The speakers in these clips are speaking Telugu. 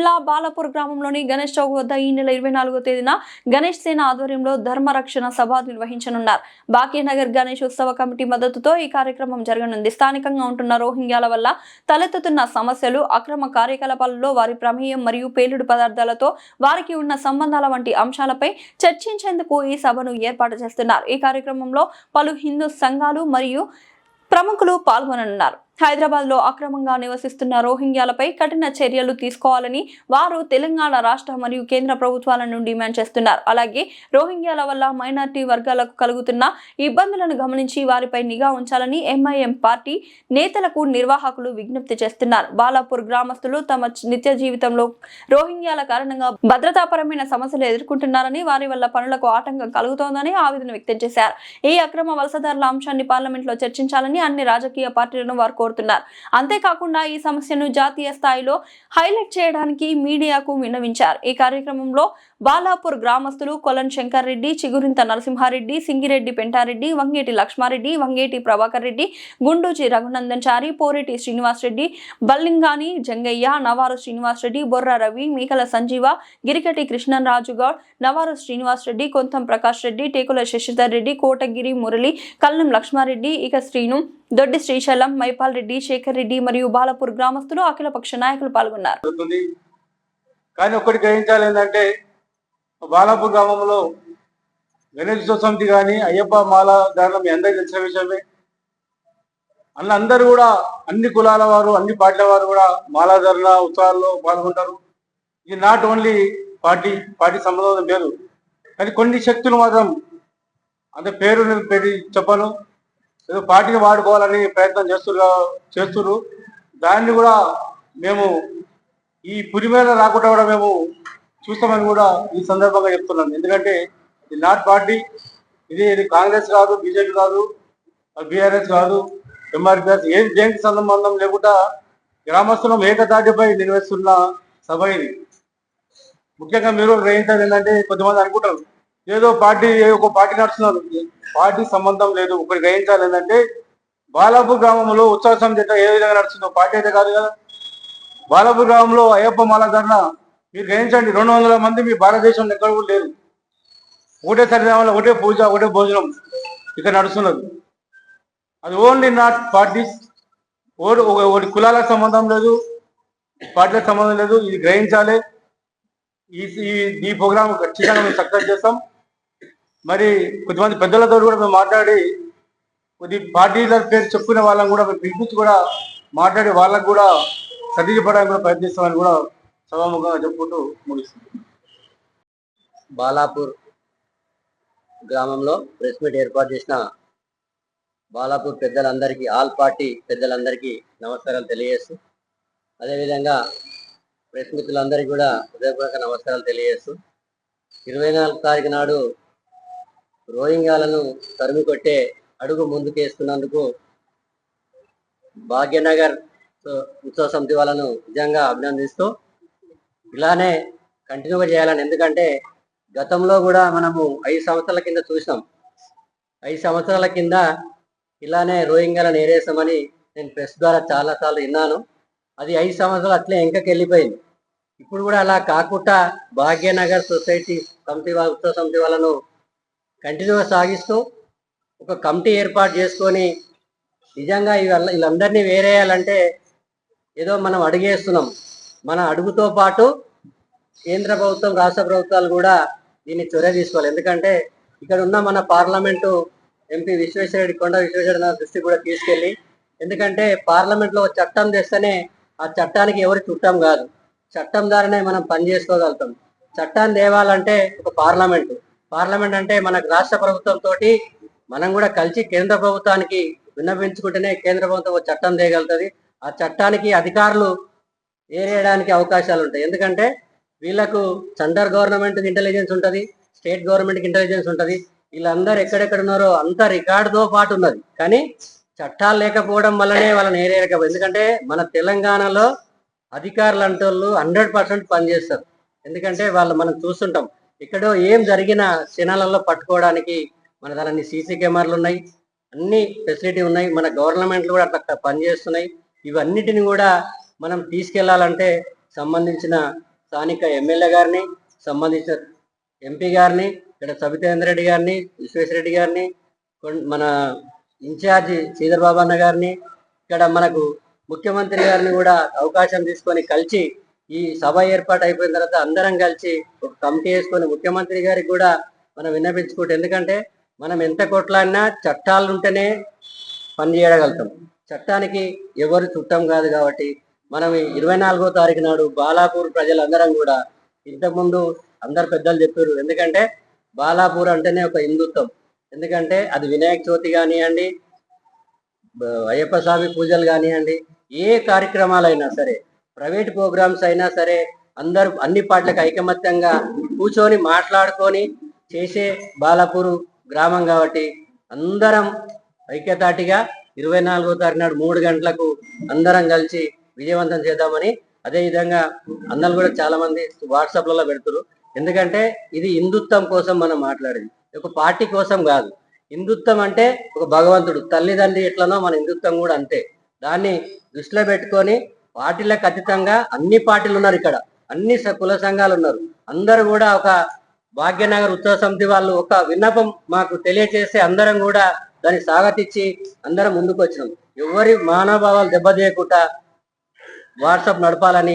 జిల్లా బాలాపూర్ గ్రామంలోని గణేష్ చౌక్ వద్ద ఈ నెల 24వ తేదీన గణేష్ సేన ఆధ్వర్యంలో ధర్మరక్షణ సభ నిర్వహించనున్నారు. భాగ్యనగర్ గణేష్ ఉత్సవ కమిటీ మద్దతుతో ఈ కార్యక్రమం జరగనుంది. స్థానికంగా ఉంటున్న రోహింగ్యాల వల్ల తలెత్తుతున్న సమస్యలు, అక్రమ కార్యకలాపాలలో వారి ప్రమేయం మరియు పేలుడు పదార్థాలతో వారికి ఉన్న సంబంధాల వంటి అంశాలపై చర్చించేందుకు ఈ సభను ఏర్పాటు చేస్తున్నారు. ఈ కార్యక్రమంలో పలు హిందూ సంఘాలు మరియు ప్రముఖులు పాల్గొననున్నారు. హైదరాబాద్ లో అక్రమంగా నివసిస్తున్న రోహింగ్యాలపై కఠిన చర్యలు తీసుకోవాలని వారు తెలంగాణ రాష్ట్ర మరియు కేంద్ర ప్రభుత్వాలను డిమాండ్ చేస్తున్నారు. అలాగే రోహింగ్యాల వల్ల మైనారిటీ వర్గాలకు కలుగుతున్న ఇబ్బందులను గమనించి వారిపై నిఘా ఉంచాలని ఎంఐఎం పార్టీ నేతలకు నిర్వాహకులు విజ్ఞప్తి చేస్తున్నారు. బాలాపూర్ గ్రామస్తులు తమ నిత్య జీవితంలో రోహింగ్యాల కారణంగా భద్రతాపరమైన సమస్యలు ఎదుర్కొంటున్నారని, వారి వల్ల పనులకు ఆటంకం కలుగుతోందని ఆవేదన వ్యక్తం చేశారు. ఈ అక్రమ వలసదారుల అంశాన్ని పార్లమెంట్ లో చర్చించాలని అన్ని రాజకీయ పార్టీలను వారు కోరుతున్నారు. అంతేకాకుండా ఈ సమస్యను జాతీయ స్థాయిలో హైలైట్ చేయడానికి మీడియాకు విన్నవించారు. ఈ కార్యక్రమంలో బాలాపూర్ గ్రామస్తులు కొలన్ శంకర్ రెడ్డి, చిగురింత నరసింహారెడ్డి, సింగిరెడ్డి పెంటారెడ్డి, వంగేటి లక్ష్మారెడ్డి, వంగేటి ప్రభాకర్ రెడ్డి, గుండూచి రఘునందన్ చారి, పోరెటి శ్రీనివాస్ రెడ్డి, బల్లింగాని జంగయ్య, నవారు శ్రీనివాస్ రెడ్డి, బొర్ర రవి, మీకల సంజీవ, గిరికటి కృష్ణరాజు గౌడ్, నవారు శ్రీనివాస్ రెడ్డి, కొంతం ప్రకాష్ రెడ్డి, టేకుల శశిధర్ రెడ్డి, కోటగిరి మురళి, కల్లం లక్ష్మారెడ్డి, ఇక శ్రీను, దొడ్డి శ్రీశైలం, మైపాల్ రెడ్డి, శేఖర్ రెడ్డి మరియు బాలాపూర్ గ్రామస్తులు, అఖిలపక్ష నాయకులు పాల్గొన్నారు. కానీ ఒకటి గ్రహించాలి ఏంటంటే, బాలాపూర్ గ్రామంలో గణేష్ సమితి కానీ అయ్యప్ప మాల దారులు మీ అందరికీ తెలిసిన విషయమే. అందరూ కూడా అన్ని కులాల వారు, అన్ని పార్టీల వారు కూడా మాలాధారణ ఉత్సవాల్లో పాల్గొంటారు. ఇది నాట్ ఓన్లీ పార్టీ సంబంధం పేరు, కానీ కొన్ని శక్తులు మాత్రం అంత పేరు పెట్టి చెప్పను, ఏదో పార్టీని వాడుకోవాలని ప్రయత్నం చేస్తున్నారు. దాన్ని కూడా మేము ఈ పురి మీద రాకుండా కూడా మేము చూస్తామని కూడా ఈ సందర్భంగా చెప్తున్నాం. ఎందుకంటే ఇది నాట్ పార్టీ, ఇది కాంగ్రెస్ కాదు, బీజేపీ కాదు, బీఆర్ఎస్ కాదు, ఎంఆర్పిఎస్, ఏం దేనికి సంబంధం లేకుండా గ్రామస్తులం ఏకతాటిపై నిర్వహిస్తున్న సభ ఇది. ముఖ్యంగా మీరు గ్రహించాలి ఏంటంటే, కొంతమంది అనుకుంటారు ఏదో ఒక పార్టీ నడుస్తున్నారు, పార్టీ సంబంధం లేదు. ఒకటి గ్రహించాలి ఏంటంటే, బాలాపూర్ గ్రామంలో ఉత్సవ సమితి ఏ విధంగా నడుస్తుందో పార్టీ అయితే కాదు కదా. బాలాపూర్ గ్రామంలో అయ్యప్ప మాలధారణ మీరు గ్రహించండి, 200 మంది మీ భారతదేశంలో ఎక్కడ కూడా లేరు. ఒకటే సరినామాలో ఒకటే పూజ, ఒకటే భోజనం ఇక్కడ నడుస్తున్నది. అది ఓన్లీ నాట్ పార్టీస్, ఒకటి కులాలకు సంబంధం లేదు, పార్టీలకు సంబంధం లేదు. ఇది గ్రహించాలి. ఈ ప్రోగ్రామ్ ఖచ్చితంగా మేము సక్సెస్ చేస్తాం. మరి కొంతమంది పెద్దలతో కూడా మేము మాట్లాడి కొద్ది పార్టీల పేరు చెప్పుకునే వాళ్ళని కూడా మేము పిలిపించి కూడా మాట్లాడి వాళ్ళకు కూడా సర్టిఫికేట్ కూడా ప్రయత్నిస్తామని కూడా సభాముఖంగా చెప్పుకుంటూ ముగిస్తుంది. బాలాపూర్ గ్రామంలో ప్రెస్ మీట్ ఏర్పాటు చేసిన బాలాపూర్ పెద్దలందరికీ, ఆల్ పార్టీ పెద్దలందరికీ నమస్కారాలు తెలియజేస్తూ, అదేవిధంగా ప్రెస్ మిత్రులందరికీ కూడా హృదయపూర్వక నమస్కారాలు తెలియజేస్తూ, 24 తారీఖు నాడు రోహింగ్యాలను తరిమి కొట్టే అడుగు ముందుకేస్తున్నందుకు భాగ్యనగర్ ఉత్సవ సమితి వాళ్ళను నిజంగా అభినందిస్తూ, ఇలానే కంటిన్యూగా చేయాలని. ఎందుకంటే గతంలో కూడా మనము 5 సంవత్సరాల కింద చూసినాం. 5 సంవత్సరాల కింద ఇలానే రోహింగ్యాలను ఏరేసామని నేను ప్రెస్ ద్వారా చాలాసార్లు విన్నాను. అది 5 సంవత్సరాలు అట్లే వెంకకి వెళ్ళిపోయింది. ఇప్పుడు కూడా అలా కాకుండా భాగ్యనగర్ సొసైటీ సమితి ఉత్సవ సమితి వాళ్ళను కంటిన్యూగా సాగిస్తూ ఒక కమిటీ ఏర్పాటు చేసుకొని నిజంగా వీళ్ళందరినీ వేరేయాలంటే ఏదో మనం అడుగేస్తున్నాం. మన అడుగుతో పాటు కేంద్ర ప్రభుత్వం, రాష్ట్ర ప్రభుత్వాలు కూడా దీన్ని చొరవ తీసుకోవాలి. ఎందుకంటే ఇక్కడ ఉన్న మన పార్లమెంటు ఎంపీ విశ్వేశ్వరరెడ్డి, కొండ విశ్వేశ్వరరెడ్డి దృష్టి కూడా తీసుకెళ్ళి, ఎందుకంటే పార్లమెంట్లో చట్టం తెస్తేనే ఆ చట్టానికి ఎవరు చుట్టం కాదు, చట్టం ద్వారానే మనం పని చేసుకోగలుగుతాం. చట్టాన్ని తేవాలంటే ఒక పార్లమెంట్ అంటే మనకు రాష్ట్ర ప్రభుత్వంతో మనం కూడా కలిసి కేంద్ర ప్రభుత్వానికి విన్నవించుకుంటేనే కేంద్ర ప్రభుత్వం ఒక చట్టం తేయగలుగుతుంది. ఆ చట్టానికి అధికారులు ఏరేయడానికి అవకాశాలు ఉంటాయి. ఎందుకంటే వీళ్ళకు సెంట్రల్ గవర్నమెంట్ ఇంటెలిజెన్స్ ఉంటుంది, స్టేట్ గవర్నమెంట్కి ఇంటెలిజెన్స్ ఉంటుంది. వీళ్ళందరూ ఎక్కడెక్కడ ఉన్నారో అంత రికార్డుతో పాటు ఉన్నది. కానీ చట్టాలు లేకపోవడం వల్లనే వాళ్ళని ఏరేయకపోయింది. ఎందుకంటే మన తెలంగాణలో అధికారులు అంటే 100% పనిచేస్తారు. ఎందుకంటే మనం చూస్తుంటాం, ఎక్కడో ఏం జరిగిన క్షణాలలో పట్టుకోవడానికి మన దాని సీసీ కెమెరాలు ఉన్నాయి, అన్ని ఫెసిలిటీ ఉన్నాయి, మన గవర్నమెంట్లు కూడా అట్లా పనిచేస్తున్నాయి. ఇవన్నిటిని కూడా మనం తీసుకెళ్లాలంటే సంబంధించిన స్థానిక ఎమ్మెల్యే గారిని, సంబంధించిన ఎంపీ గారిని, ఇక్కడ సబితేంద్ర రెడ్డి గారిని, విశ్వేశ్వరరెడ్డి గారిని, మన ఇన్ఛార్జి శ్రీధర్ బాబు అన్న గారిని, ఇక్కడ మనకు ముఖ్యమంత్రి గారిని కూడా అవకాశం తీసుకొని కలిసి ఈ సభ ఏర్పాటు అయిపోయిన తర్వాత అందరం కలిసి ఒక కమిటీ వేసుకొని ముఖ్యమంత్రి గారికి కూడా మనం విన్నపించుకుంటే, ఎందుకంటే మనం ఎంత కొట్లాడినా చట్టాలు ఉంటేనే పని చేయగలుగుతాం. చట్టానికి ఎవరు చుట్టం కాదు కాబట్టి మనం 24వ తారీఖు నాడు బాలాపూర్ ప్రజలందరం కూడా, ఇంతకుముందు అందరు పెద్దలు చెప్పారు, ఎందుకంటే బాలాపూర్ అంటేనే ఒక హిందుత్వం. ఎందుకంటే అది వినాయక చవితి కానివ్వండి, అయ్యప్ప స్వామి పూజలు కానివ్వండి, ఏ కార్యక్రమాలైనా సరే, ప్రైవేట్ ప్రోగ్రామ్స్ అయినా సరే, అందరూ అన్ని పార్టీలకు ఐకమత్యంగా కూర్చొని మాట్లాడుకొని చేసే బాలాపూర్ గ్రామం కాబట్టి అందరం ఐక్యతాటిగా 24వ తారీఖు నాడు 3 గంటలకు అందరం కలిసి విజయవంతం చేద్దామని. అదేవిధంగా అందరూ కూడా చాలా మంది వాట్సాప్లలో పెడుతున్నారు. ఎందుకంటే ఇది హిందుత్వం కోసం మనం మాట్లాడేది, ఒక పార్టీ కోసం కాదు. హిందుత్వం అంటే ఒక భగవంతుడు, తల్లిదండ్రి ఎట్లనో మన హిందుత్వం కూడా అంతే. దాన్ని దృష్టిలో పెట్టుకొని పార్టీలకు అతీతంగా అన్ని పార్టీలు ఉన్నారు, ఇక్కడ అన్ని కుల సంఘాలు ఉన్నారు. అందరూ కూడా ఒక భాగ్యనగర్ ఉత్సవ సమితి వాళ్ళు ఒక విన్నపం మాకు తెలియచేస్తే అందరం కూడా దాన్ని స్వాగతించి అందరం ముందుకు వచ్చినాం. ఎవరి మానవభావాలు దెబ్బతీయకుండా వాట్సాప్ నడపాలని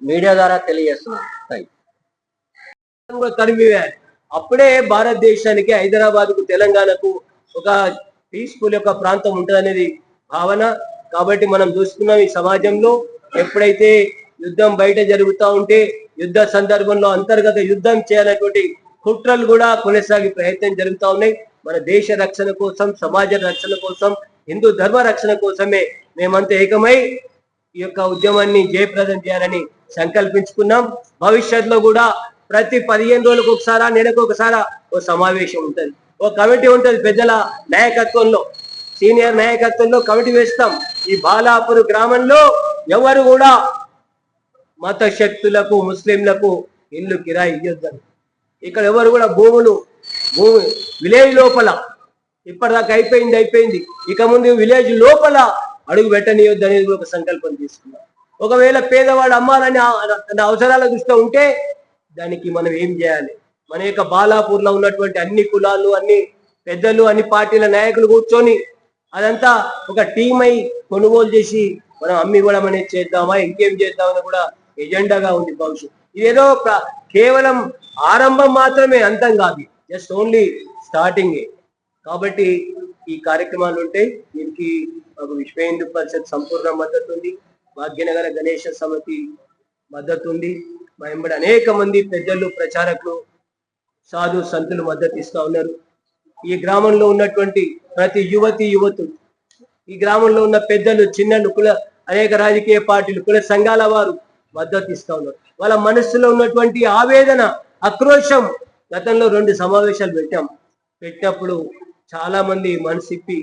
మీడియా ద్వారా తెలియజేస్తున్నాం. తరిమివేయాలి. అప్పుడే భారతదేశానికి, హైదరాబాద్కు, తెలంగాణకు ఒక పీస్ఫుల్ యొక్క ప్రాంతం ఉంటుందనేది భావన. కాబట్టి మనం చూస్తున్నాం ఈ సమాజంలో ఎప్పుడైతే యుద్ధం బయట జరుగుతూ ఉంటే యుద్ధ సందర్భంలో అంతర్గత యుద్ధం చేయాలనేటువంటి కుట్రలు కూడా కొనసాగి ప్రయత్నం జరుగుతూ ఉన్నాయి. మన దేశ రక్షణ కోసం, సమాజ రక్షణ కోసం, హిందూ ధర్మ రక్షణ కోసమే మేమంతా ఏకమై ఈ యొక్క ఉద్యమాన్ని జయప్రదం చేయాలని సంకల్పించుకున్నాం. భవిష్యత్తులో కూడా ప్రతి 15 రోజులకు ఒకసారి, నెలకు ఒకసారి ఓ సమావేశం ఉంటుంది, ఓ కమిటీ ఉంటుంది. పెద్దల నాయకత్వంలో, సీనియర్ నాయకత్వంలో కమిటీ వేస్తాం. ఈ బాలాపూర్ గ్రామంలో ఎవరు కూడా మత శక్తులకు, ముస్లింలకు ఇల్లు కిరాయి ఇవ్వద్దని. ఇక్కడ ఎవరు కూడా భూమి విలేజ్ లోపల, ఇప్పటిదాకా అయిపోయింది, ఇక ముందు విలేజ్ లోపల అడుగు పెట్టనియొద్దు అనేది ఒక సంకల్పం తీసుకున్నాం. ఒకవేళ పేదవాడు అమ్మాలని అవసరాల దృష్టిలో ఉంటే దానికి మనం ఏం చేయాలి? మన యొక్క బాలాపూర్లో ఉన్నటువంటి అన్ని కులాలు, అన్ని పెద్దలు, అన్ని పార్టీల నాయకులు కూర్చొని అదంతా ఒక టీం అయి కొనుగోలు చేసి మనం అమ్మి ఇవ్వడం అనేది చేద్దామా, ఇంకేం చేద్దామని కూడా ఎజెండాగా ఉంది భవిష్యత్తు. ఇదేదో కేవలం ఆరంభం మాత్రమే, అంతం కాదు, జస్ట్ ఓన్లీ స్టార్టింగ్. కాబట్టి ఈ కార్యక్రమాలు ఉంటాయి. దీనికి మాకు విశ్వ హిందూ పరిషత్ సంపూర్ణ మద్దతు ఉంది, భాగ్యనగర గణేష సమితి మద్దతు ఉంది, మా వెంబడి అనేక మంది పెద్దలు, ప్రచారకులు, సాధు సంతులు మద్దతు ఇస్తా ఉన్నారు. ఈ గ్రామంలో ఉన్నటువంటి ప్రతి యువతులు, ఈ గ్రామంలో ఉన్న పెద్దలు, చిన్నలు, అనేక రాజకీయ పార్టీలు, కుల సంఘాల వారు మద్దతు ఇస్తా ఉన్నారు. వాళ్ళ మనస్సులో ఉన్నటువంటి ఆవేదన, ఆక్రోశం, గతంలో 2 సమావేశాలు పెట్టినప్పుడు చాలా మంది మనసిప్పి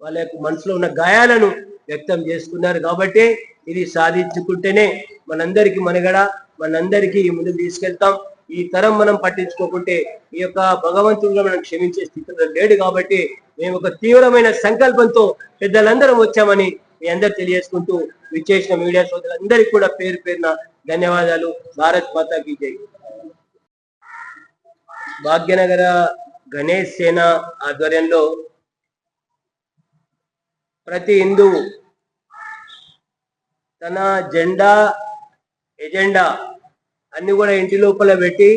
వాళ్ళ యొక్క మనసులో ఉన్న గాయాలను వ్యక్తం చేసుకున్నారు. కాబట్టి ఇది సాధించుకుంటేనే మనందరికీ మనుగడ, మనందరికీ ముందుకు తీసుకెళ్తాం. ఈ తరం మనం పట్టించుకోకుంటే ఈ యొక్క భగవంతుడు మనం క్షమించే స్థితిలో లేడు. కాబట్టి మేము ఒక తీవ్రమైన సంకల్పంతో పెద్దలందరం వచ్చామని మీ అందరు తెలియజేసుకుంటూ, విచ్చేసిన మీడియా సోదరులందరికీ కూడా పేరు పేరున ధన్యవాదాలు. భారత్ మాతాకి జై. భాగ్యనగర గణేష్ సేన ఆధ్వర్యంలో ప్రతి హిందువు తన జెండా, ఎజెండా అన్ని కూడా ఇంటి లోపల పెట్టి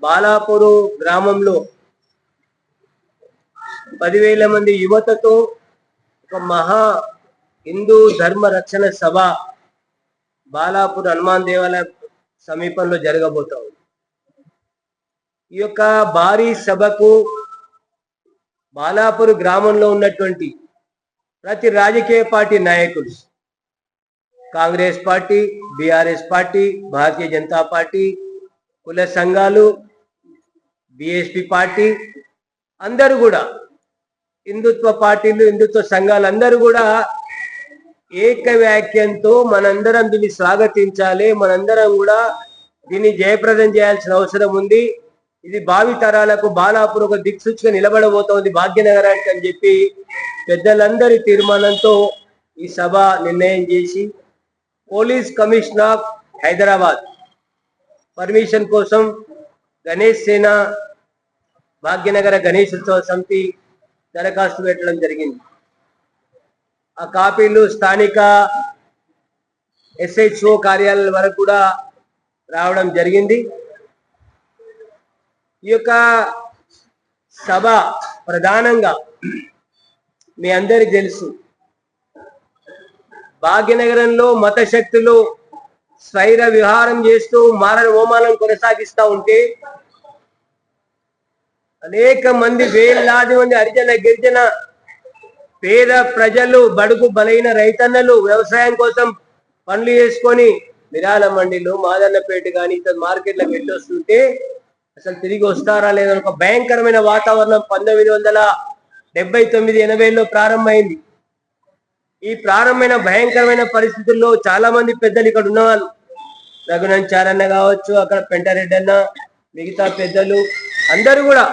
బాలాపూర్ గ్రామంలో 10,000 మంది యువతతో ఒక మహా హిందూ ధర్మ రక్షణ సభ బాలాపూర్ హనుమాన్ దేవాలయ సమీపంలో జరగబోతా ఉంది. ఈ యొక్క భారీ సభకు బాలాపూర్ గ్రామంలో ఉన్నటువంటి ప్రతి రాజకీయ పార్టీ నాయకులు, Congress party, BRS party, Bharatiya Janata party, కుల సంఘాలు, బీఎస్పీ పార్టీ, అందరూ కూడా హిందుత్వ పార్టీలు, హిందుత్వ సంఘాలు అందరూ కూడా ఏకవాక్యంతో మనందరం దీన్ని స్వాగతించాలి, మనందరం కూడా దీన్ని జయప్రదం చేయాల్సిన అవసరం ఉంది. ఇది భావి తరాలకు బాలాపూర్ ఒక దిక్సూచిగా నిలబడబోతోంది భాగ్యనగరానికి అని చెప్పి పెద్దలందరి తీర్మానంతో ఈ సభ నిర్ణయం చేసి police commissioner of Hyderabad permission కోసం గణేష్ సేన భాగ్యనగర గణేష్ ఉత్సవ సమితి దరఖాస్తు పెట్టడం జరిగింది. ఆ కాపీలు స్థానిక SHO కార్యాలయాల వరకు కూడా రావడం జరిగింది. ఈ యొక్క సభ ప్రధానంగా మీ అందరికి తెలుసు, భాగ్యనగరంలో మత శక్తులు స్వైర విహారం చేస్తూ మారణ హోమాలను కొనసాగిస్తూ ఉంటే అనేక మంది వేలాది మంది హరిజన గిరిజన పేద ప్రజలు బడుగు బలైన రైతన్నలు వ్యవసాయం కోసం పనులు చేసుకొని మిరాల మండిలో మాదన్నపేట కానీ ఇతర మార్కెట్లకు వెళ్ళి వస్తుంటే అసలు తిరిగి వస్తారా లేదని ఒక భయంకరమైన వాతావరణం 1979-80లో ప్రారంభమైంది. ఈ ప్రారంభమైన భయంకరమైన పరిస్థితుల్లో చాలా మంది పెద్దలు ఇక్కడ ఉన్నవాళ్ళు, రఘునంచారన్న కావచ్చు, అక్కడ పెంటారెడ్డి అన్న, మిగతా పెద్దలు అందరూ కూడా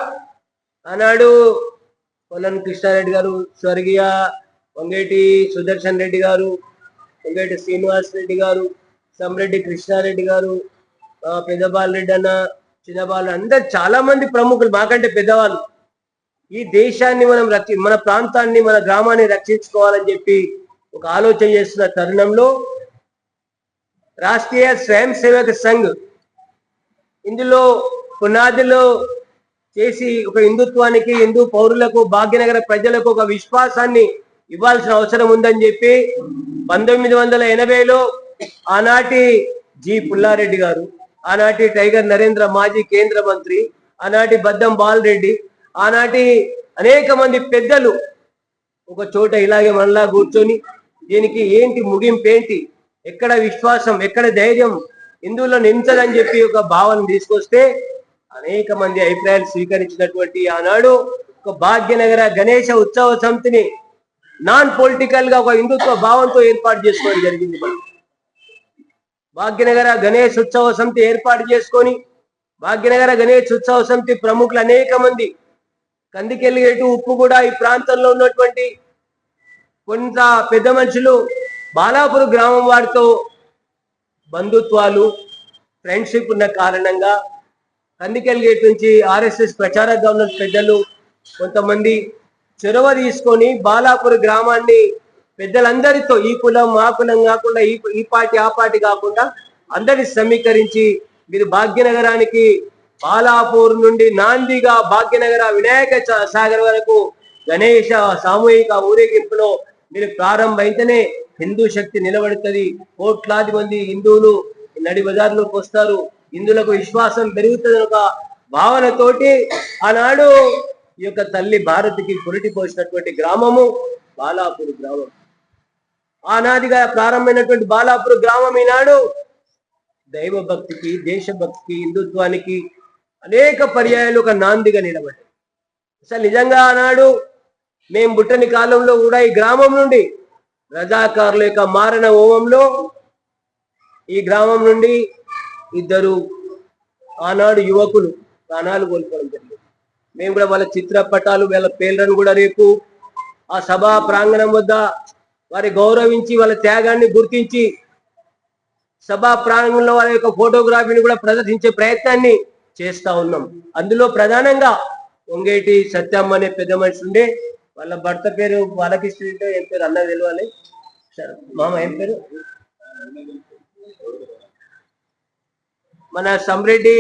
ఆనాడు పొలం కృష్ణారెడ్డి గారు, స్వర్గీయ వంగేటి సుదర్శన్ రెడ్డి గారు, వంగేటి శ్రీనివాస్ రెడ్డి గారు, సమ్రెడ్డి కృష్ణారెడ్డి గారు, పెద్దబాల్ రెడ్డి అన్న, చిన్నబాలు, అందరు చాలా మంది ప్రముఖులు మాకంటే పెద్దవాళ్ళు ఈ దేశాన్ని మన ప్రాంతాన్ని మన గ్రామాన్ని రక్షించుకోవాలని చెప్పి ఒక ఆలోచన చేస్తున్న తరుణంలో రాష్ట్రీయ స్వయం సేవక సంఘ్ ఇందులో పునాదిలో చేసి ఒక హిందుత్వానికి, హిందూ పౌరులకు, భాగ్యనగర ప్రజలకు ఒక విశ్వాసాన్ని ఇవ్వాల్సిన అవసరం ఉందని చెప్పి 1980లో ఆనాటి జి పుల్లారెడ్డి గారు, ఆనాటి టైగర్ నరేంద్ర మాజీ కేంద్ర మంత్రి, ఆనాటి బద్దం బాలరెడ్డి, ఆనాటి అనేక మంది పెద్దలు ఒక చోట ఇలాగే మనలా కూర్చొని దీనికి ఏంటి ముగింపు, ఏంటి, ఎక్కడ విశ్వాసం, ఎక్కడ ధైర్యం హిందువుల్లో నించదని చెప్పి ఒక భావన తీసుకొస్తే అనేక మంది అభిప్రాయాలు స్వీకరించినటువంటి ఆనాడు ఒక భాగ్యనగర గణేష ఉత్సవ సమితిని నాన్ పొలిటికల్ గా ఒక హిందుత్వ భావంతో ఏర్పాటు చేసుకోవడం జరిగింది. భాగ్యనగర గణేష్ ఉత్సవ సమితి ఏర్పాటు చేసుకొని భాగ్యనగర గణేష్ ఉత్సవ సమితి ప్రముఖులు అనేక మంది కందికెళ్ళి ఎటు ఉప్పు కూడా ఈ ప్రాంతంలో ఉన్నటువంటి కొంత పెద్ద మనుషులు బాలాపూర్ గ్రామం వారితో బంధుత్వాలు, ఫ్రెండ్షిప్ ఉన్న కారణంగా కందికెళ్ళి గేట్ నుంచి RSS ప్రచారక గవర్నర్ పెద్దలు కొంతమంది చొరవ తీసుకొని బాలాపూర్ గ్రామాన్ని పెద్దలందరితో ఈ కులం ఆ కులం కాకుండా ఈ పార్టీ ఆ పార్టీ కాకుండా అందరిని సమీకరించి మీరు భాగ్యనగరానికి బాలాపూర్ నుండి నాందిగా భాగ్యనగర వినాయక సాగర్ వరకు గణేష సామూహిక ఊరేగింపులో మీరు ప్రారంభమైతేనే హిందూ శక్తి నిలబడుతుంది, కోట్లాది మంది హిందువులు నడి బజార్లోకి వస్తారు, హిందువులకు విశ్వాసం పెరుగుతుంది ఒక భావనతోటి ఆనాడు ఈ యొక్క తల్లి భారతికి పురిటి పోసినటువంటి గ్రామము బాలాపూర్ గ్రామం. ఆనాదిగా ప్రారంభమైనటువంటి బాలాపూర్ గ్రామం ఈనాడు దైవ భక్తికి, దేశభక్తికి, హిందుత్వానికి అనేక పర్యాయాలు ఒక నాందిగా నిలబడ్డాయి. అసలు నిజంగా ఆనాడు మేము పుట్టని కాలంలో కూడా ఈ గ్రామం నుండి రజాకారుల యొక్క మారణ హోమంలో ఈ గ్రామం నుండి 2 ఆనాడు యువకులు ప్రాణాలు కోల్పోవడం జరిగింది. మేము కూడా వాళ్ళ చిత్రపటాలు, వాళ్ళ పేర్లను కూడా రేపు ఆ సభా ప్రాంగణం వద్ద వారి గౌరవించి వాళ్ళ త్యాగాన్ని గుర్తించి సభా ప్రాంగణంలో వారి యొక్క ఫోటోగ్రఫీని కూడా ప్రదర్శించే ప్రయత్నాన్ని చేస్తా ఉన్నాం. అందులో ప్రధానంగా వంగేటి సత్యమ్మ అనే పెద్ద మనిషి ఉండే, వాళ్ళ భర్త పేరు బాలకృష్ణ, ఏం పేరు అన్న తెలియాలి, మామ ఏం పేరు, మన సమ్రెడ్డి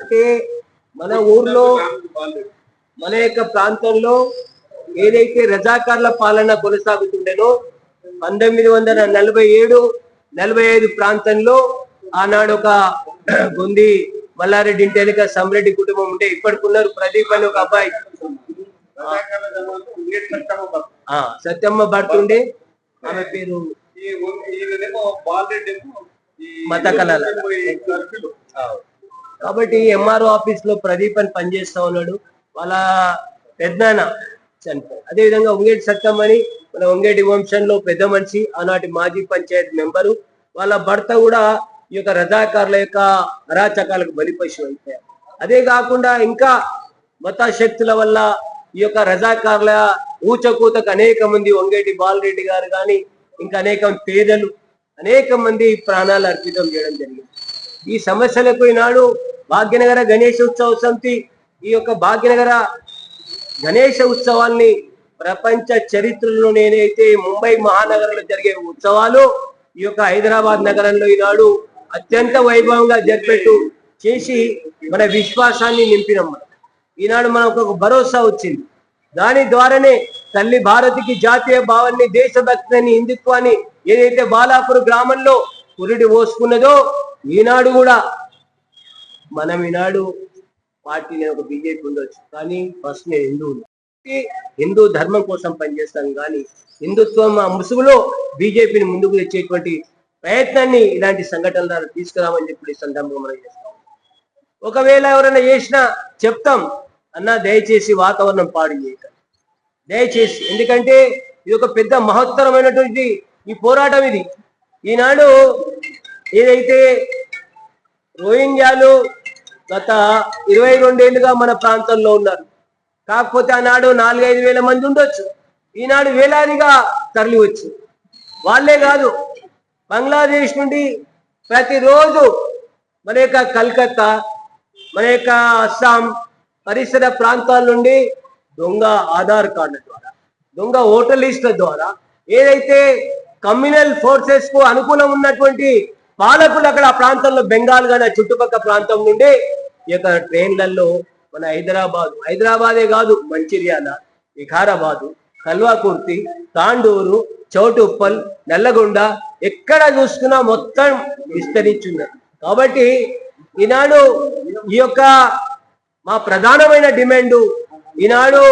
అంటే మన ఊర్లో మన యొక్క ప్రాంతంలో ఏదైతే రజాకార్ల పాలన కొనసాగుతుండేనో 1947-45 ప్రాంతంలో ఆనాడు ఒక గొంది మల్లారెడ్డి ఇంటి వెనుక సమ్రెడ్డి కుటుంబం ఉంటే ఇప్పటికున్నారు ప్రదీప్ అని ఒక అబ్బాయి, సత్యమ్మ భర్తుండే, ఆమె పేరు మత కళల. కాబట్టి MRO ఆఫీస్ లో ప్రదీప్ అని పనిచేస్తా ఉన్నాడు, వాళ్ళ పెద్దనాన్న చనిపోయారు. అదేవిధంగా వంగేటి సత్యమ్మని మన వంగేటి వంశంలో పెద్ద మనిషి, ఆనాటి మాజీ పంచాయత్ మెంబరు, వాళ్ళ భర్త కూడా ఈ యొక్క రజాకారుల యొక్క అరాచకాలకు బలిపశు అయిపోయారు. అదే కాకుండా ఇంకా మత శక్తుల వల్ల ఈ యొక్క రజాకారుల ఊచకూతకు అనేక మంది వంగేటి బాలరెడ్డి గారు కానీ ఇంకా అనేక పేదలు అనేక మంది ప్రాణాలు అర్పితం చేయడం జరిగింది. ఈ సమస్యలకు ఈనాడు భాగ్యనగర గణేష ఉత్సవ సమితి ఈ యొక్క భాగ్యనగర గణేష ఉత్సవాల్ని ప్రపంచ చరిత్రలో నేనైతే ముంబై మహానగరంలో జరిగే ఉత్సవాలు ఈ యొక్క హైదరాబాద్ నగరంలో ఈనాడు అత్యంత వైభవంగా జరిపేట్టు చేసి మన విశ్వాసాన్ని నింపినాం. ఈనాడు మనకు ఒక భరోసా వచ్చింది. దాని ద్వారానే తల్లి భారతికి జాతీయ భావాన్ని, దేశభక్తిని, హిందుత్వాన్ని ఏదైతే బాలాపూర్ గ్రామంలో పురిడి పోసుకున్నదో ఈనాడు కూడా మనం ఈనాడు పార్టీ ఒక బీజేపీ ఉండొచ్చు, కానీ ఫస్ట్ నేను హిందువులు, హిందూ ధర్మం కోసం పనిచేస్తాను. కానీ హిందుత్వం ఆ ముసుగులో బీజేపీని ముందుకు తెచ్చేటువంటి ప్రయత్నాన్ని ఇలాంటి సంఘటనల ద్వారా తీసుకురామని చెప్పి ఈ సందర్భంగా మనం చేస్తాం. ఒకవేళ ఎవరైనా చేసినా చెప్తాం అన్నా, దయచేసి వాతావరణం పాడు చేయకండి దయచేసి. ఎందుకంటే ఇది ఒక పెద్ద మహత్తరమైనటువంటి ఈ పోరాటం. ఇది ఈనాడు ఏదైతే రోహింగ్యాలు గత 22 ఏళ్ళుగా మన ప్రాంతంలో ఉన్నారు. కాకపోతే ఆనాడు 4-5 వేల మంది ఉండొచ్చు, ఈనాడు వేలాదిగా తరలి వచ్చు. వాళ్ళే కాదు, బంగ్లాదేశ్ నుండి ప్రతిరోజు మన యొక్క కలకత్తా, మన యొక్క అస్సాం పరిసర ప్రాంతాల నుండి దొంగ ఆధార్ కార్డుల ద్వారా, దొంగ ఓటర్ లిస్టుల ద్వారా ఏదైతే కమ్యూనల్ ఫోర్సెస్ కు అనుకూలం ఉన్నటువంటి పాలకులు అక్కడ ఆ ప్రాంతంలో బెంగాల్ గాని చుట్టుపక్కల ప్రాంతం నుండి ఈ యొక్క ట్రైన్లలో మన హైదరాబాదే కాదు, మంచిర్యాల, వికారాబాదు, కల్వాకుర్తి, తాండూరు, చౌటుప్పల్, నల్లగొండ ఎక్కడ చూసుకున్నా మొత్తం విస్తరించున్నారు. కాబట్టి ఈనాడు ఈ యొక్క మా ప్రధానమైన డిమాండ్ ఈనాడు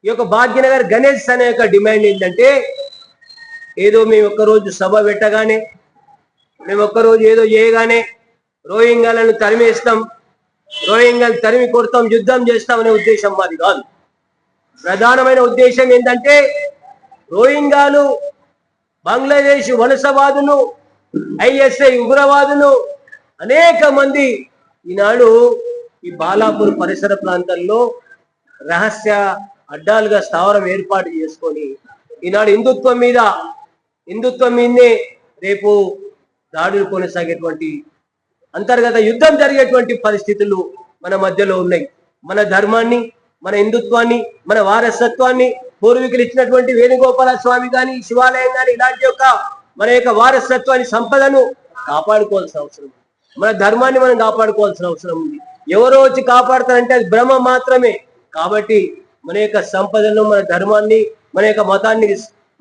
ఈ యొక్క భాగ్యనగర్ గణేష్ అనే యొక్క డిమాండ్ ఏంటంటే, ఏదో మేము ఒక్కరోజు సభ పెట్టగానే, మేము ఒక్కరోజు ఏదో చేయగానే రోహింగ్యాలను తరిమేస్తాం, రోహింగ్యాలు తరిమి కొడతాం, యుద్ధం చేస్తామనే ఉద్దేశం మాది కాదు. ప్రధానమైన ఉద్దేశం ఏంటంటే, రోహింగ్యాలు బంగ్లాదేశ్ వలసవాదులు, ఐఎస్ఐ ఉగ్రవాదులు అనేక మంది ఈనాడు ఈ బాలాపూర్ పరిసర ప్రాంతాల్లో రహస్య అడ్డాలుగా స్థావరం ఏర్పాటు చేసుకొని ఈనాడు హిందుత్వం మీదే రేపు దాడులు కొనసాగేటువంటి అంతర్గత యుద్ధం జరిగేటువంటి పరిస్థితులు మన మధ్యలో ఉన్నాయి. మన ధర్మాన్ని, మన హిందుత్వాన్ని, మన వారసత్వాన్ని పూర్వీకులు ఇచ్చినటువంటి వేణుగోపాల స్వామి కానీ, శివాలయం కానీ ఇలాంటి మన యొక్క వారసత్వాన్ని, సంపదను కాపాడుకోవాల్సిన అవసరం, మన ధర్మాన్ని మనం కాపాడుకోవాల్సిన అవసరం ఉంది. ఎవరో వచ్చి కాపాడతారంటే అది భ్రమ మాత్రమే. కాబట్టి మన యొక్క సంపదను, మన ధర్మాన్ని, మన యొక్క మతాన్ని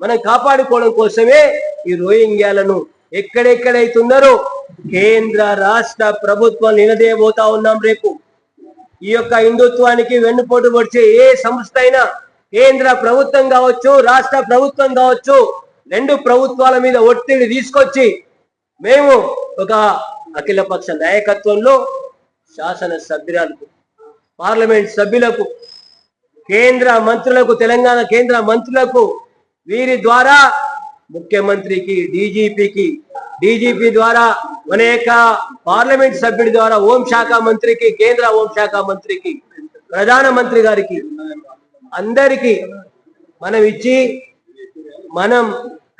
మనం కాపాడుకోవడం కోసమే ఈ రోహింగ్యాలను ఎక్కడెక్కడైతున్నారో కేంద్ర రాష్ట్ర ప్రభుత్వం నిలదీయబోతా ఉన్నాం. రేపు ఈ యొక్క హిందుత్వానికి వెన్నుపోటు పొడిచే ఏ సంస్థ అయినా, కేంద్ర ప్రభుత్వం కావచ్చు, రాష్ట్ర ప్రభుత్వం కావచ్చు, 2 ప్రభుత్వాల మీద ఒత్తిడి తీసుకొచ్చి మేము ఒక అఖిలపక్ష నాయకత్వంలో శాసన సభ్యులకు, పార్లమెంట్ సభ్యులకు, కేంద్ర మంత్రులకు, తెలంగాణ కేంద్ర మంత్రులకు, వీరి ద్వారా ముఖ్యమంత్రికి, డీజీపీ ద్వారా మన యొక్క పార్లమెంట్ సభ్యుడి ద్వారా హోంశాఖ మంత్రికి, కేంద్ర హోంశాఖ మంత్రికి, ప్రధానమంత్రి గారికి అందరికీ మనం ఇచ్చి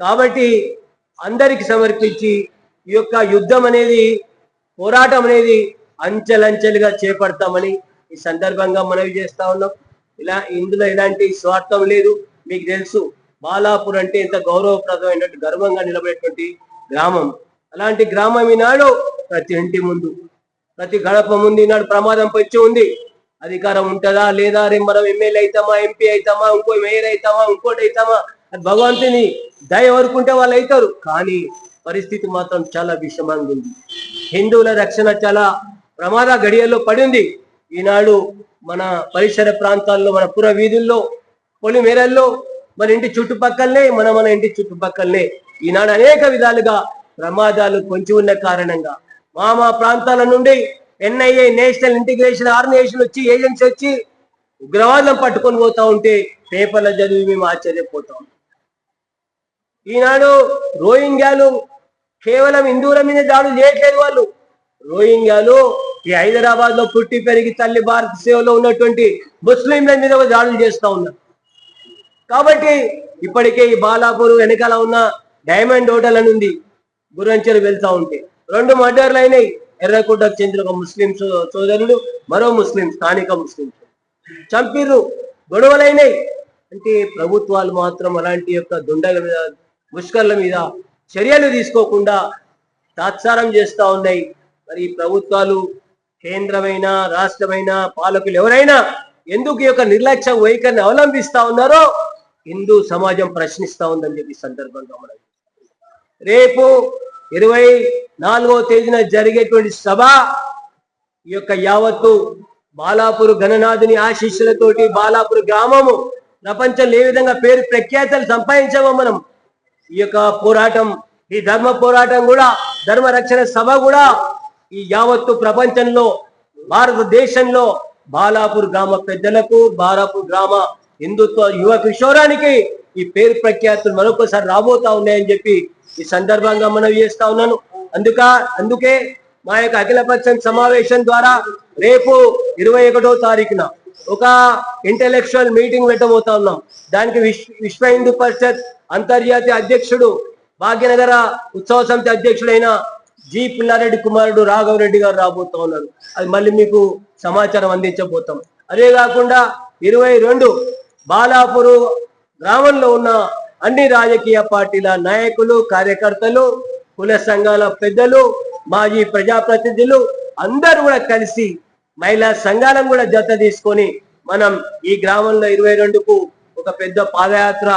కాబట్టి అందరికి సమర్పించి ఈ యొక్క యుద్ధం అనేది, పోరాటం అనేది అంచెలంచెలుగా చేపడతామని ఈ సందర్భంగా మనవి చేస్తా ఉన్నాం. ఇందులో ఎలాంటి స్వార్థం లేదు. మీకు తెలుసు, బాలాపూర్ అంటే ఎంత గౌరవప్రదమైనటువంటి, గర్వంగా నిలబడేటువంటి గ్రామం. అలాంటి గ్రామం ఈనాడు ప్రతి ఇంటి ముందు, ప్రతి గడప ముందు ఈనాడు ప్రమాదం పొంచి ఉంది. అధికారం ఉంటుందా లేదా, రేపు మనం ఎమ్మెల్యే అవుతామా, ఎంపీ అవుతామా, ఇంకో మేయర్ అవుతామా, ఇంకోటి అవుతామా, అది భగవంతుని దయ వరకుంటే వాళ్ళు అవుతారు. కానీ పరిస్థితి మాత్రం చాలా విషమంగా ఉంది. హిందువుల రక్షణ చాలా ప్రమాద గడియల్లో పడింది. ఈనాడు మన పరిసర ప్రాంతాల్లో, మన పుర వీధుల్లో, పొలిమేరల్లో, మన ఇంటి చుట్టుపక్కలనే ఈనాడు అనేక విధాలుగా ప్రమాదాలు పొంచి ఉన్న కారణంగా మా ప్రాంతాల నుండి NIA, నేషనల్ ఇంటిగ్రేషన్ ఆర్గనైజేషన్ వచ్చి, ఏజెన్సీ వచ్చి ఉగ్రవాదం పట్టుకొని పోతా ఉంటే పేపర్ల చదివి మేము ఆశ్చర్యపోతాం. ఈనాడు రోహింగ్యాలు కేవలం హిందువుల మీద దాడులు చేయట్లేదు. వాళ్ళు రోహింగ్యాలు ఈ హైదరాబాద్ లో పుట్టి పెరిగి తల్లి భారత సేవలో ఉన్నటువంటి ముస్లింల మీద దాడులు చేస్తా ఉన్నారు. కాబట్టి ఇప్పటికే ఈ బాలాపూర్ వెనకాల ఉన్న డైమండ్ హోటల్ అని ఉంది, గురంచెరు వెళ్తా ఉంటే 2 మర్డర్లు అయినాయి. ఎర్రకోటకు చెందిన ఒక ముస్లిం సోదరుడు, మరో ముస్లిం స్థానిక ముస్లిం చంపిర్రు, గొడవలైనాయి. అంటే ప్రభుత్వాలు మాత్రం అలాంటి యొక్క దుండగల మీద, ముష్కర్ల మీద చర్యలు తీసుకోకుండా తాత్సారం చేస్తా ఉన్నాయి. మరి ప్రభుత్వాలు కేంద్రమైన రాష్ట్రమైన పాలకులు ఎవరైనా ఎందుకు ఈ యొక్క నిర్లక్ష్య వైఖరిని అవలంబిస్తా ఉన్నారో హిందూ సమాజం ప్రశ్నిస్తా ఉందని చెప్పి సందర్భంగా మనం రేపు 24వ తేదీన జరిగేటువంటి సభ ఈ యొక్క యావత్తు బాలాపూర్ గణనాథుని ఆశీస్సులతోటి బాలాపూర్ గ్రామము ప్రపంచంలో ఏ విధంగా పేరు ప్రఖ్యాతలు సంపాదించామో మనం ఈ యొక్క పోరాటం, ఈ ధర్మ పోరాటం కూడా, ధర్మ రక్షణ సభ కూడా ఈ యావత్తు ప్రపంచంలో, భారతదేశంలో బాలాపూర్ గ్రామ పెద్దలకు, బాలాపూర్ గ్రామ హిందుత్వ యువ కిషోరానికి ఈ పేరు ప్రఖ్యాతులు మరొకసారి రాబోతా ఉన్నాయని చెప్పి ఈ సందర్భంగా మనం చేస్తా ఉన్నాను. అందుకే మా యొక్క అఖిలపక్షం సమావేశం ద్వారా రేపు 21వ తారీఖున ఒక ఇంటెలెక్చువల్ మీటింగ్ పెట్టబోతా ఉన్నాం. దానికి విశ్వ హిందూ పరిషత్ అంతర్జాతీయ అధ్యక్షుడు, భాగ్యనగర ఉత్సవ సమితి అధ్యక్షుడైన జి పిల్లారెడ్డి కుమారుడు రాఘవరెడ్డి గారు రాబోతా ఉన్నారు. అది మళ్ళీ మీకు సమాచారం అందించబోతాం. అదే కాకుండా 22 బాలాపూర్ గ్రామంలో ఉన్న అన్ని రాజకీయ పార్టీల నాయకులు, కార్యకర్తలు, కుల సంఘాల పెద్దలు, మాజీ ప్రజాప్రతినిధులు అందరూ కూడా కలిసి మహిళా సంఘాలను కూడా జత తీసుకొని మనం ఈ గ్రామంలో 22కు ఒక పెద్ద పాదయాత్ర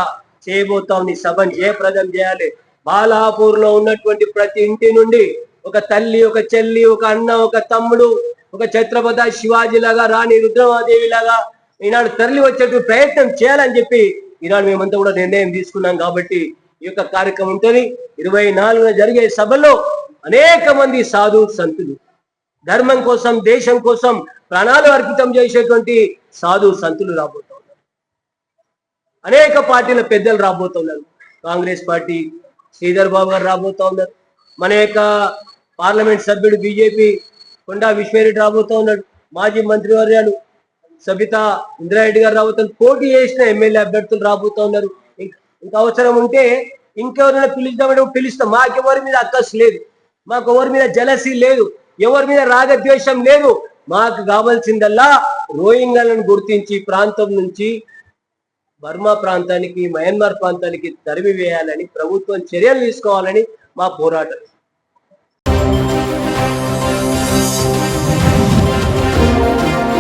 చేయబోతాం. ఈ సభను జయప్రదం చేయాలి. బాలాపూర్ లో ఉన్నటువంటి ప్రతి ఇంటి నుండి ఒక తల్లి, ఒక చెల్లి, ఒక అన్న, ఒక తమ్ముడు, ఒక ఛత్రపతి శివాజీ లాగా, రాణి రుద్రమాదేవి లాగా ఈనాడు తరలి వచ్చేటువంటి ప్రయత్నం చేయాలని చెప్పి ఈనాడు మేమంతా కూడా నిర్ణయం తీసుకున్నాం. కాబట్టి ఈ యొక్క కార్యక్రమం ఉంటుంది. 24న జరిగే సభలో అనేక మంది సాధు సంతులు, ధర్మం కోసం, దేశం కోసం ప్రాణాలు అర్పితం చేసేటువంటి సాధు సంతులు రాబోతా ఉన్నారు. అనేక పార్టీల పెద్దలు రాబోతున్నారు. కాంగ్రెస్ పార్టీ శ్రీధర్ బాబు గారు రాబోతా ఉన్నారు. మన యొక్క పార్లమెంట్ సభ్యుడు బీజేపీ కొండా విశ్వేరెడ్డి రాబోతా ఉన్నాడు. మాజీ మంత్రివర్యాలు సబితా ఇంద్రారెడ్డి గారు రాబోతున్నారు. పోటీ చేసిన ఎమ్మెల్యే అభ్యర్థులు రాబోతా ఉన్నారు. ఇంకా అవసరం ఉంటే ఇంకెవరైనా పిలుద్దామంటే పిలుస్తాం. మాకెవరి మీద అక్కసు లేదు, మాకు ఎవరి మీద జలసీ లేదు, ఎవరి మీద రాగద్వేషం లేదు. మాకు కావాల్సిందల్లా రోహింగ్యాలను గుర్తించి ప్రాంతం నుంచి బర్మా ప్రాంతానికి, మయన్మార్ ప్రాంతానికి తరిమి వేయాలని ప్రభుత్వం చర్యలు తీసుకోవాలని మా పోరాటం.